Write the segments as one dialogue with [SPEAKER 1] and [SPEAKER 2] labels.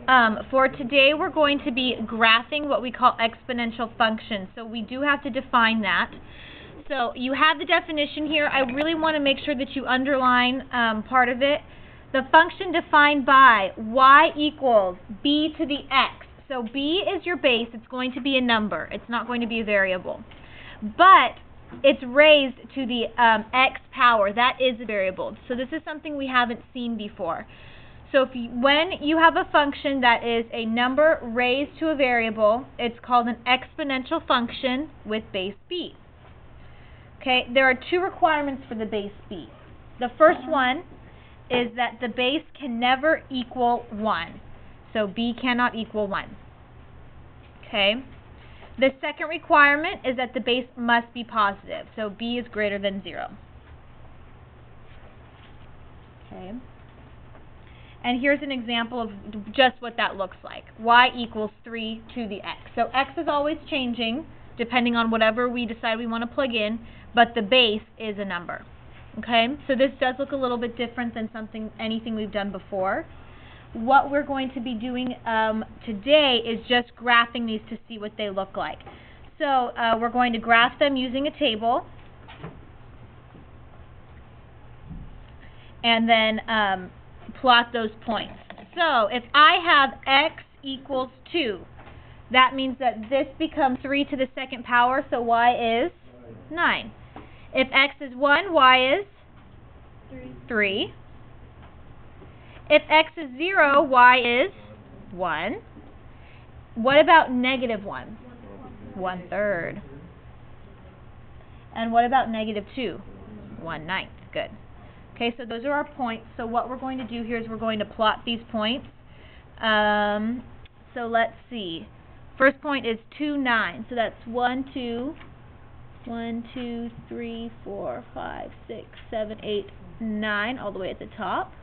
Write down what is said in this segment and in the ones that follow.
[SPEAKER 1] For today, we're going to be graphing what we call exponential functions. So we do have to define that. So you have the definition here. I really want to make sure that you underline part of it. The function defined by y equals b to the x. So b is your base. It's going to be a number. It's not going to be a variable. But it's raised to the x power. That is a variable. So this is something we haven't seen before. So when you have a function that is a number raised to a variable, it's called an exponential function with base b. Okay, there are two requirements for the base b. The first one is that the base can never equal 1. So b cannot equal 1. Okay. The second requirement is that the base must be positive. So b is greater than 0. Okay. And here's an example of just what that looks like. Y equals 3 to the x. So x is always changing depending on whatever we decide we want to plug in, but the base is a number. Okay? So this does look a little bit different than anything we've done before. What we're going to be doing today is just graphing these to see what they look like. So we're going to graph them using a table. And then plot those points. So if I have x equals 2, that means that this becomes 3 to the second power, so y is 9. If x is 1, y is 3. If x is 0, y is 1. What about negative 1? 1/3. And what about negative 2? 1/9. Good. Okay, so those are our points. So what we're going to do here is we're going to plot these points. So let's see. First point is 2, 9. So that's 1, 2, 3, 4, 5, 6, 7, 8, 9, all the way at the top.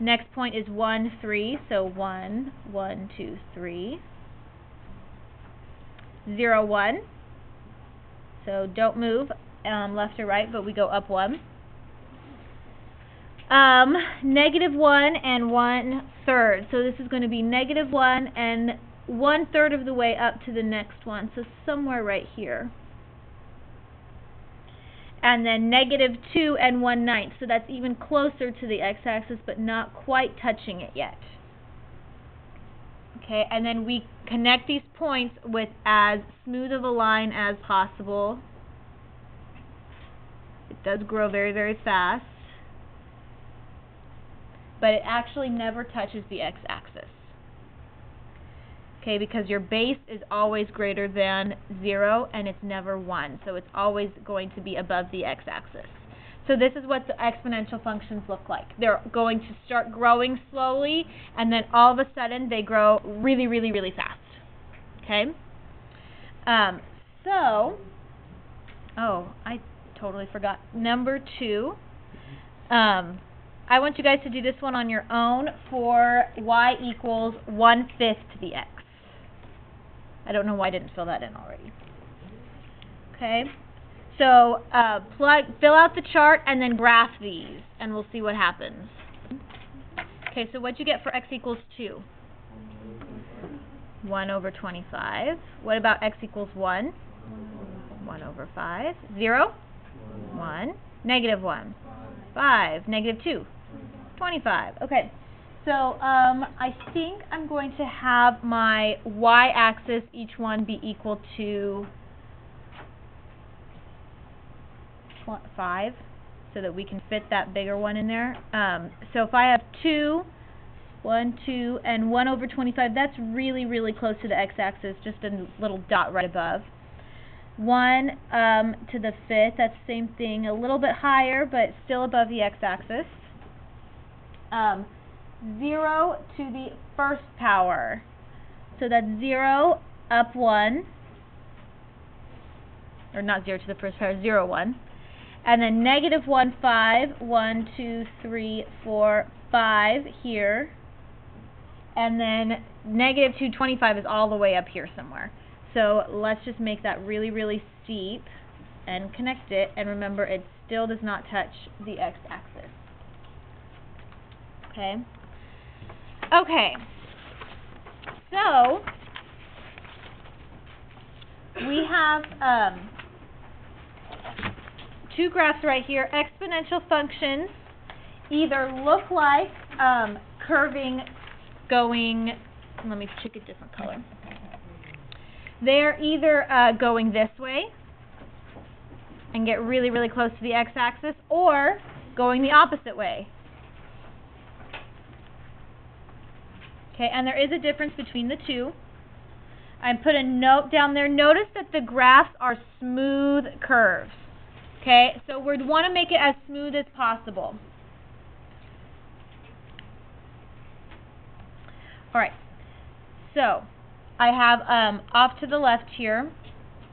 [SPEAKER 1] Next point is 1, 3. So 1, 1, 2, 3. 0, 1. So don't move left or right, but we go up 1. Negative 1 and 1/3. So this is going to be negative 1 and 1/3 of the way up to the next one. So somewhere right here. And then negative 2 and 1/9. So that's even closer to the x-axis, but not quite touching it yet. Okay, and then we connect these points with as smooth of a line as possible. It does grow very, very fast. But it actually never touches the x-axis. Okay, because your base is always greater than 0 and it's never 1. So it's always going to be above the x-axis. So this is what the exponential functions look like. They're going to start growing slowly and then all of a sudden they grow really, really, really fast. Okay? I totally forgot. Number 2. I want you guys to do this one on your own for y equals 1/5 to the x. I don't know why I didn't fill that in already. Okay, so fill out the chart and then graph these, and we'll see what happens. Okay, so what'd you get for x equals 2? 1/25. What about x equals 1? 1/5. 0? 1. Negative 1. 5. Negative 2. 25. Okay, so I think I'm going to have my y-axis, each one be equal to 5, so that we can fit that bigger one in there. So if I have 2, 1, 2, and 1/25, that's really, really close to the x-axis, just a little dot right above. 1 to the 5th, that's the same thing, a little bit higher, but still above the x-axis. 0 to the 1st power, so that's 0 up 1, or not 0 to the 1st power, 0, 1. And then negative 1, 5, 1, 2, 3, 4, 5 here. And then negative 2, 25 is all the way up here somewhere. So let's just make that really, really steep and connect it. And remember, it still does not touch the x-axis. Okay? Okay, so we have two graphs right here. Exponential functions either look like curving going, let me pick a different color. They're either going this way and get really, really close to the x-axis, or going the opposite way. Okay, and there is a difference between the two. I put a note down there. Notice that the graphs are smooth curves. Okay, so we want to make it as smooth as possible. All right, so I have off to the left here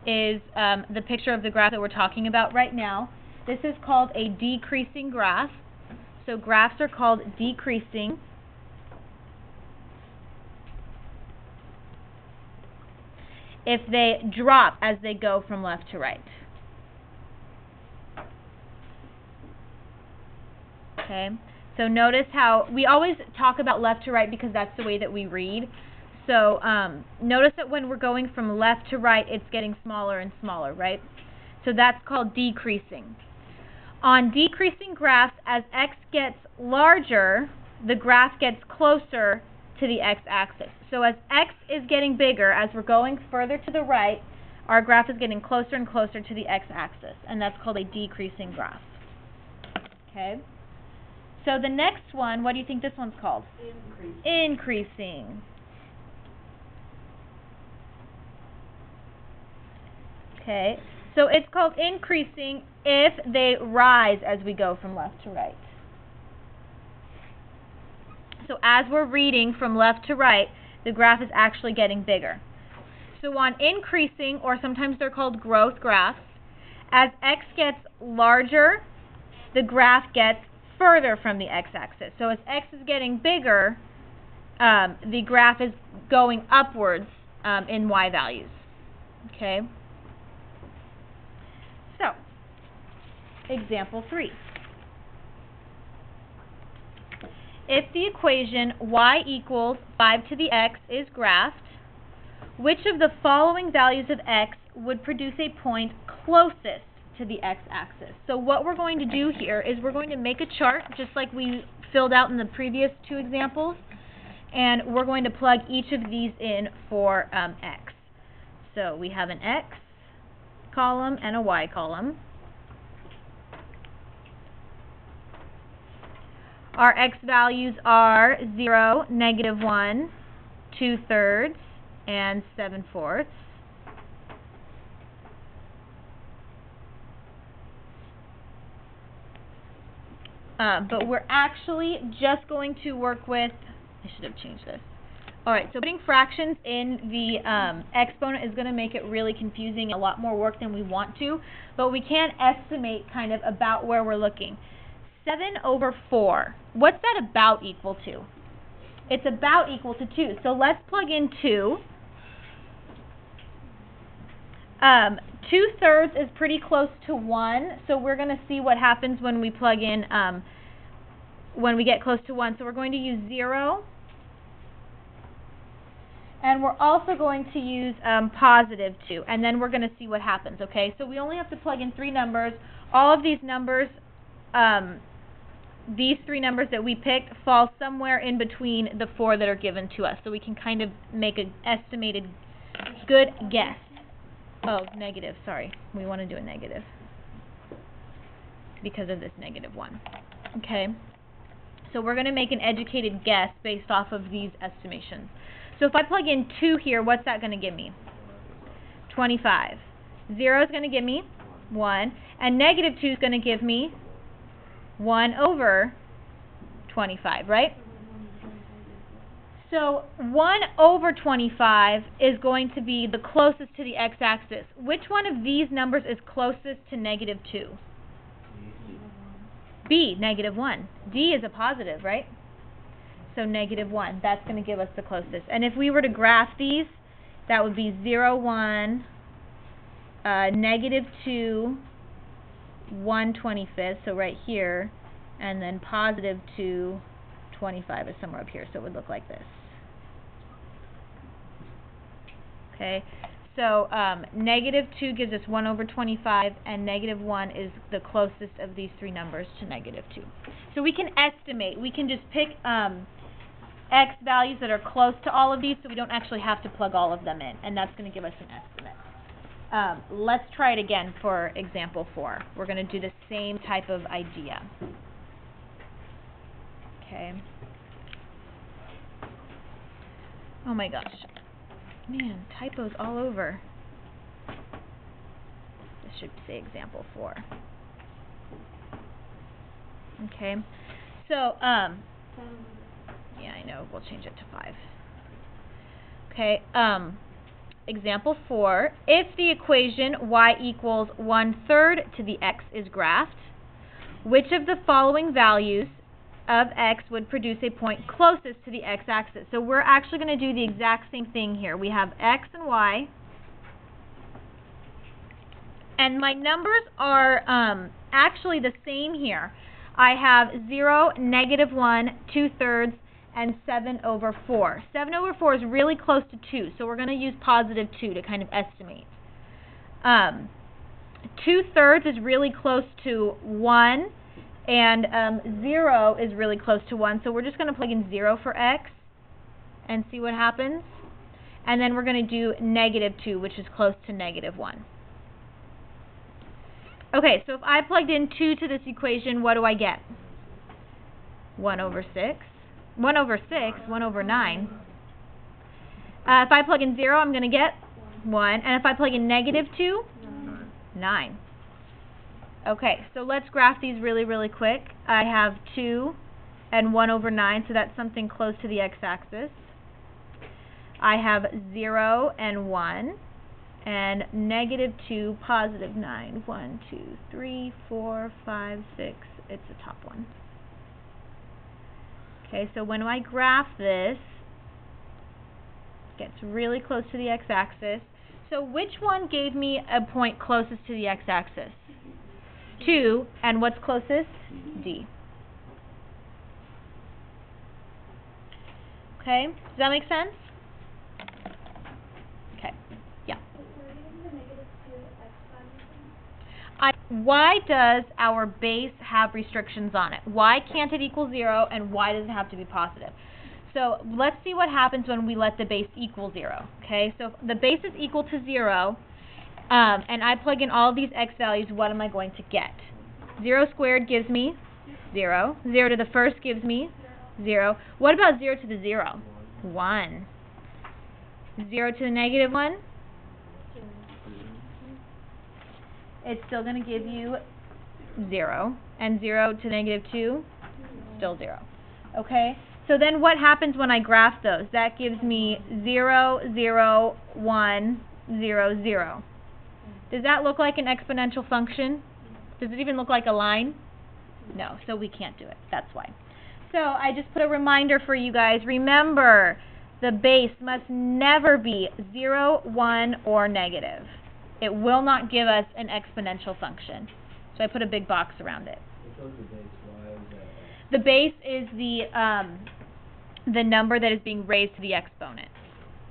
[SPEAKER 1] is the picture of the graph that we're talking about right now. This is called a decreasing graph. So graphs are called decreasing. If they drop as they go from left to right. Okay, so notice how we always talk about left to right because that's the way that we read. So notice that when we're going from left to right, it's getting smaller and smaller, right? So that's called decreasing. On decreasing graphs, as x gets larger, the graph gets closer to the x-axis. So as x is getting bigger, as we're going further to the right, our graph is getting closer and closer to the x-axis, and that's called a decreasing graph. Okay? So the next one, what do you think this one's called? Increasing. Okay, so it's called increasing if they rise as we go from left to right. So as we're reading from left to right, the graph is actually getting bigger. So on increasing, or sometimes they're called growth graphs, as x gets larger, the graph gets further from the x-axis. So as x is getting bigger, the graph is going upwards in y values. Okay? So, example 3. If the equation y equals 5 to the x is graphed, which of the following values of x would produce a point closest to the x-axis? So what we're going to do here is we're going to make a chart just like we filled out in the previous two examples, and we're going to plug each of these in for x. So we have an x column and a y column. Our x values are 0, -1, 2/3, and 7/4. But we're actually just going to work with, I should have changed this. Alright, so putting fractions in the exponent is going to make it really confusing, a lot more work than we want to, but we can estimate kind of about where we're looking. 7/4, what's that about equal to? It's about equal to 2, so let's plug in 2. 2/3 is pretty close to 1, so we're going to see what happens when we plug in, when we get close to 1. So we're going to use 0, and we're also going to use +2, and then we're going to see what happens, okay? So we only have to plug in 3 numbers. All of these numbers, these 3 numbers that we picked fall somewhere in between the 4 that are given to us, so we can kind of make an estimated good guess. Oh, negative, sorry. We want to do a negative because of this -1. Okay? So we're going to make an educated guess based off of these estimations. So if I plug in 2 here, what's that going to give me? 25. 0 is going to give me 1. And -2 is going to give me 1/25, right? So 1/25 is going to be the closest to the x-axis. Which one of these numbers is closest to -2? B, -1. D is a positive, right? So -1, that's going to give us the closest. And if we were to graph these, that would be 0, 1, -2, 1/25, so right here, and then +2, 25 is somewhere up here, so it would look like this. Okay, so -2 gives us 1 over 25, and -1 is the closest of these three numbers to -2. So we can estimate. We can just pick x values that are close to all of these, so we don't actually have to plug all of them in, and that's going to give us an estimate. Let's try it again for example 4. We're going to do the same type of idea. Okay. Oh my gosh. Man, typos all over. This should say example 4. Okay. So, yeah, I know. We'll change it to 5. Okay. Example 4. If the equation y equals 1/3 to the x is graphed, which of the following values of x would produce a point closest to the x-axis? So we're actually going to do the exact same thing here. We have x and y, and my numbers are actually the same here. I have 0, -1, 2/3, and 7 over 4. 7 over 4 is really close to 2, so we're going to use +2 to kind of estimate. 2/3 is really close to 1, and 0 is really close to 1, so we're just going to plug in 0 for x and see what happens. And then we're going to do -2, which is close to -1. Okay, so if I plugged in 2 to this equation, what do I get? 1 over 6. 1 over 6, 1 over 9. If I plug in 0, I'm going to get 1. And if I plug in -2, 9. Okay, so let's graph these really, really quick. I have 2 and 1 over 9, so that's something close to the x-axis. I have 0 and 1, and -2, +9. 1, 2, 3, 4, 5, 6. It's the top one. Okay, so when I graph this, it gets really close to the x-axis. So which one gave me a point closest to the x-axis? 2, and what's closest? D. Okay, does that make sense? Okay, yeah. Why does our base have restrictions on it? Why can't it equal 0, and why does it have to be positive? So let's see what happens when we let the base equal 0. Okay, so if the base is equal to 0, and I plug in all of these x values, what am I going to get? 0 squared gives me 0. 0 to the first gives me 0. What about 0 to the 0? 1. 0 to the -1? It's still going to give you 0. And 0 to -2? Still 0. Okay? So then what happens when I graph those? That gives me 0, 0, 1, 0, 0. Does that look like an exponential function? Does it even look like a line? No, so we can't do it. That's why. So I just put a reminder for you guys. Remember, the base must never be 0, 1, or negative. It will not give us an exponential function. So I put a big box around it. The base is the number that is being raised to the exponent.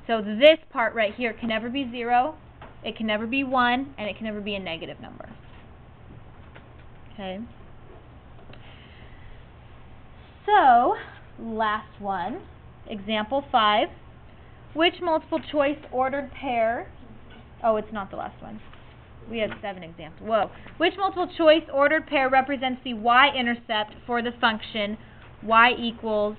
[SPEAKER 1] So this part right here can never be 0, it can never be 1, and it can never be a negative number. Okay. So, last one, example 5. Which multiple choice ordered pair, oh, it's not the last one. We have 7 examples. Whoa. Which multiple choice ordered pair represents the y-intercept for the function y equals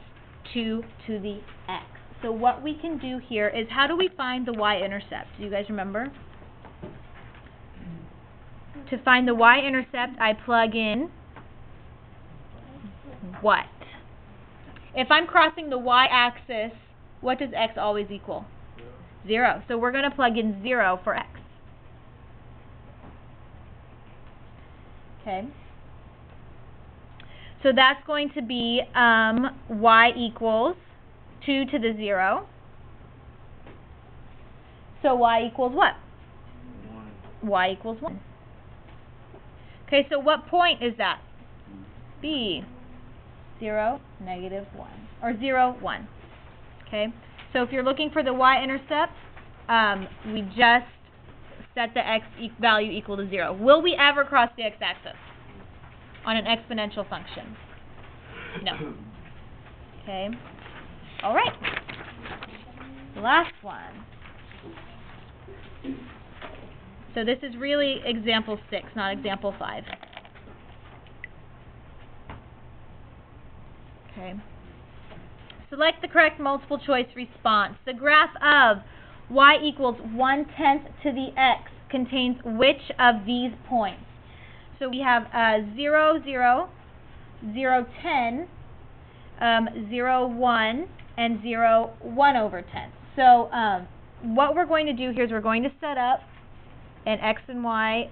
[SPEAKER 1] 2 to the x? So what we can do here is, how do we find the y-intercept? Do you guys remember? To find the y-intercept, I plug in what? If I'm crossing the y-axis, what does x always equal? 0. So we're going to plug in 0 for x. Okay. So that's going to be y equals 2 to the 0. So y equals what? 1. Y equals 1. Okay, so what point is that? B. 0, negative 1, or 0, 1. Okay? So if you're looking for the y-intercept, we just set the x value equal to 0. Will we ever cross the x-axis on an exponential function? No. Okay? All right. Last one. So this is really example 6, not example 5. Okay. Select the correct multiple choice response. The graph of y equals 1/10 to the x contains which of these points? So we have 0, 0, 0, 10, 0, 1, and 0, 1 over 10. So what we're going to do here is we're going to set up an x and y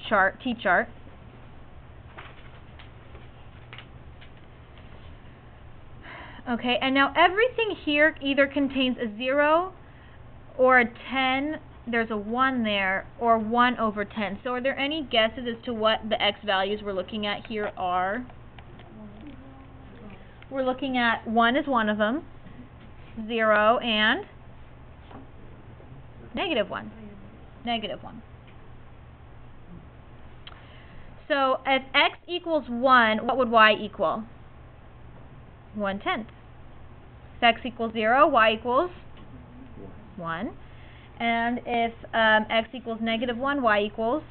[SPEAKER 1] chart, t-chart. Okay, and now everything here either contains a 0 or a 10, there's a 1 there, or 1 over 10. So are there any guesses as to what the x values we're looking at here are? We're looking at 1 is one of them, 0 and negative 1. Negative 1. So if x equals 1, what would y equal? 1/10. If x equals 0, y equals 1. And if x equals negative 1, y equals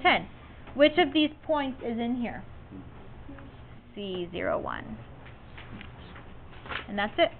[SPEAKER 1] 10. Which of these points is in here? C, 0, 1. And that's it.